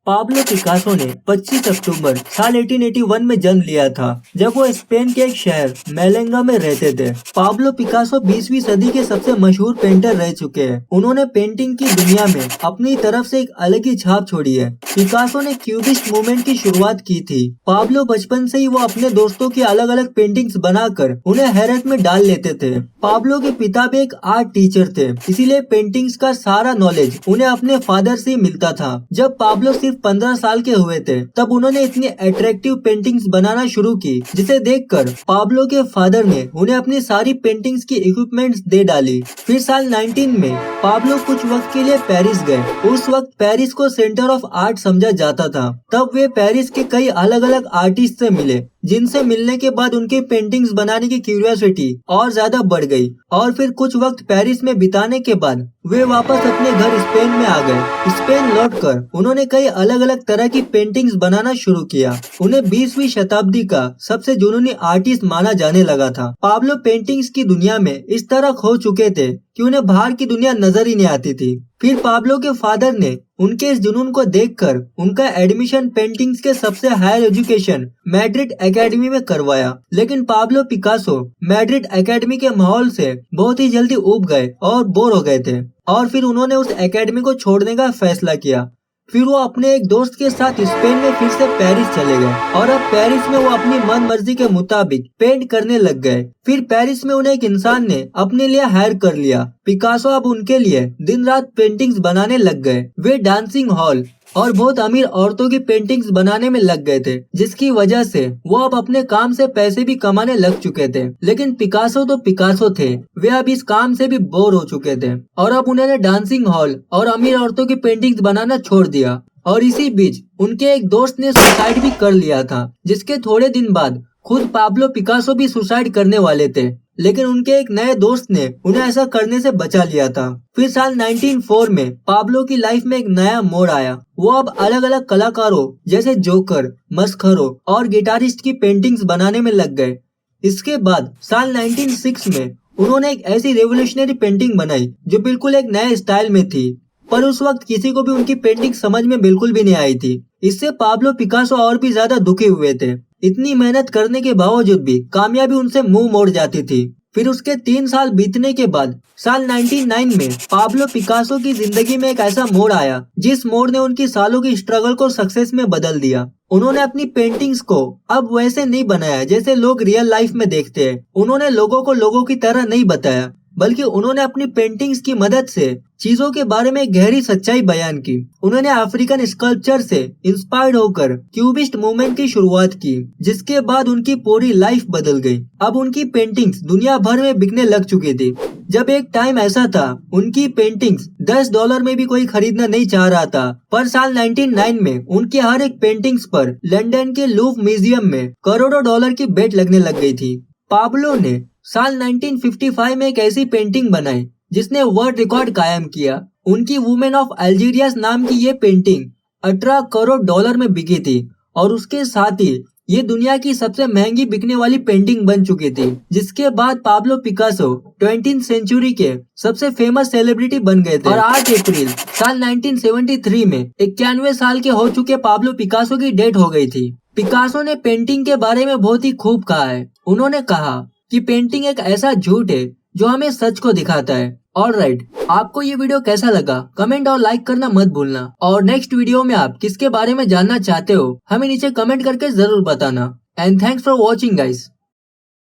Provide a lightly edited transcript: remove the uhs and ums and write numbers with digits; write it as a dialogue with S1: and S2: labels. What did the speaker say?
S1: Pablo Picasso ने 25 अक्टूबर साल 1881 में जन्म लिया था, जब वो स्पेन के एक शहर मेलेंगा में रहते थे। पाब्लो पिकासो 20वीं सदी के सबसे मशहूर पेंटर रह चुके हैं। उन्होंने पेंटिंग की दुनिया में अपनी तरफ से एक अलग ही छाप छोड़ी है। पिकासो ने क्यूबिस्ट मूवमेंट की शुरुआत की थी। पाब्लो बचपन से ही वो अपने दोस्तों की अलग अलग पेंटिंग्स बनाकर उन्हें हैरत में डाल लेते थे। पाब्लो के पिता भी एक आर्ट टीचर थे, इसीलिए पेंटिंग्स का सारा नॉलेज उन्हें अपने फादर से ही मिलता था। जब पाब्लो सिर्फ 15 साल के हुए थे, तब उन्होंने इतनी अट्रैक्टिव पेंटिंग्स बनाना शुरू की, जिसे देखकर पाब्लो के फादर ने उन्हें अपनी सारी पेंटिंग्स की इक्विपमेंट्स दे डाली। फिर साल 19 में पाब्लो कुछ वक्त के लिए पेरिस गए। उस वक्त पेरिस को सेंटर ऑफ आर्ट समझा जाता था। तब वे पेरिस के कई अलग अलग आर्टिस्ट से मिले, जिनसे मिलने के बाद उनके पेंटिंग्स बनाने की क्यूरियोसिटी और ज्यादा बढ़ गई। और फिर कुछ वक्त पेरिस में बिताने के बाद वे वापस अपने घर स्पेन में आ गए। स्पेन लौटकर उन्होंने कई अलग अलग तरह की पेंटिंग्स बनाना शुरू किया। उन्हें 20वीं शताब्दी का सबसे जुनूनी आर्टिस्ट माना जाने लगा था। पाब्लो पेंटिंग्स की दुनिया में इस तरह खो चुके थे कि उन्हें बाहर की दुनिया नजर ही नहीं आती थी। फिर पाब्लो के फादर ने उनके इस जुनून को देखकर उनका एडमिशन पेंटिंग्स के सबसे हायर एजुकेशन मैड्रिड एकेडमी में करवाया। लेकिन पाब्लो पिकासो मैड्रिड एकेडमी के माहौल से बहुत ही जल्दी ऊब गए और बोर हो गए थे, और फिर उन्होंने उस एकेडमी को छोड़ने का फैसला किया। फिर वो अपने एक दोस्त के साथ स्पेन में फिर से पेरिस चले गए, और अब पेरिस में वो अपनी मन मर्जी के मुताबिक पेंट करने लग गए। फिर पेरिस में उन्हें एक इंसान ने अपने लिए हायर कर लिया। पिकासो अब उनके लिए दिन रात पेंटिंग्स बनाने लग गए। वे डांसिंग हॉल और बहुत अमीर औरतों की पेंटिंग्स बनाने में लग गए थे, जिसकी वजह से वो अब अपने काम से पैसे भी कमाने लग चुके थे। लेकिन पिकासो तो पिकासो थे, वे अब इस काम से भी बोर हो चुके थे, और अब उन्होंने डांसिंग हॉल और अमीर औरतों की पेंटिंग्स बनाना छोड़ दिया। और इसी बीच उनके एक दोस्त ने सुसाइड भी कर लिया था, जिसके थोड़े दिन बाद खुद पाब्लो पिकासो भी सुसाइड करने वाले थे, लेकिन उनके एक नए दोस्त ने उन्हें ऐसा करने से बचा लिया था। फिर साल 1904 में पाब्लो की लाइफ में एक नया मोड़ आया। वो अब अलग अलग कलाकारों जैसे जोकर, मस्करो और गिटारिस्ट की पेंटिंग्स बनाने में लग गए। इसके बाद साल 1906 में उन्होंने एक ऐसी रेवोल्यूशनरी पेंटिंग बनाई जो बिल्कुल एक नए स्टाइल में थी, पर उस वक्त किसी को भी उनकी पेंटिंग समझ में बिल्कुल भी नहीं आई थी। इससे पाब्लो पिकासो और भी ज्यादा दुखी हुए थे। इतनी मेहनत करने के बावजूद भी कामयाबी उनसे मुंह मोड़ जाती थी। फिर उसके 3 साल बीतने के बाद साल 1909 में पाब्लो पिकासो की जिंदगी में एक ऐसा मोड़ आया, जिस मोड़ ने उनकी सालों की स्ट्रगल को सक्सेस में बदल दिया। उन्होंने अपनी पेंटिंग्स को अब वैसे नहीं बनाया जैसे लोग रियल लाइफ में देखते हैं। उन्होंने लोगों को लोगों की तरह नहीं बताया, बल्कि उन्होंने अपनी पेंटिंग्स की मदद से चीजों के बारे में गहरी सच्चाई बयान की। उन्होंने अफ्रीकन स्कल्पचर से इंस्पायर्ड होकर क्यूबिस्ट मूवमेंट की शुरुआत की, जिसके बाद उनकी पूरी लाइफ बदल गई। अब उनकी पेंटिंग्स दुनिया भर में बिकने लग चुकी थी। जब एक टाइम ऐसा था उनकी पेंटिंग्स $10 में भी कोई खरीदना नहीं चाह रहा था, पर साल 1909 में उनकी हर एक पेंटिंग्स पर लंदन के लूव म्यूजियम में करोड़ों डॉलर की बेट लगने लग गई थी। पाब्लो ने साल 1955 में एक ऐसी पेंटिंग बनाई जिसने वर्ल्ड रिकॉर्ड कायम किया। उनकी वुमेन ऑफ अल्जीरिया नाम की ये पेंटिंग 18 करोड़ डॉलर में बिकी थी, और उसके साथ ही ये दुनिया की सबसे महंगी बिकने वाली पेंटिंग बन चुकी थी। जिसके बाद पाब्लो पिकासो 20th सेंचुरी के सबसे फेमस सेलिब्रिटी बन गए थे। और 8 अप्रैल साल 1973 में 91 साल के हो चुके पाब्लो पिकासो की डेथ हो गई थी। पिकासो ने पेंटिंग के बारे में बहुत ही खूब कहा है। उन्होंने कहा कि पेंटिंग एक ऐसा झूठ है जो हमें सच को दिखाता है। ऑलराइट, आपको ये वीडियो कैसा लगा कमेंट और लाइक करना मत भूलना। और नेक्स्ट वीडियो में आप किसके बारे में जानना चाहते हो हमें नीचे कमेंट करके जरूर बताना। And thanks for watching guys.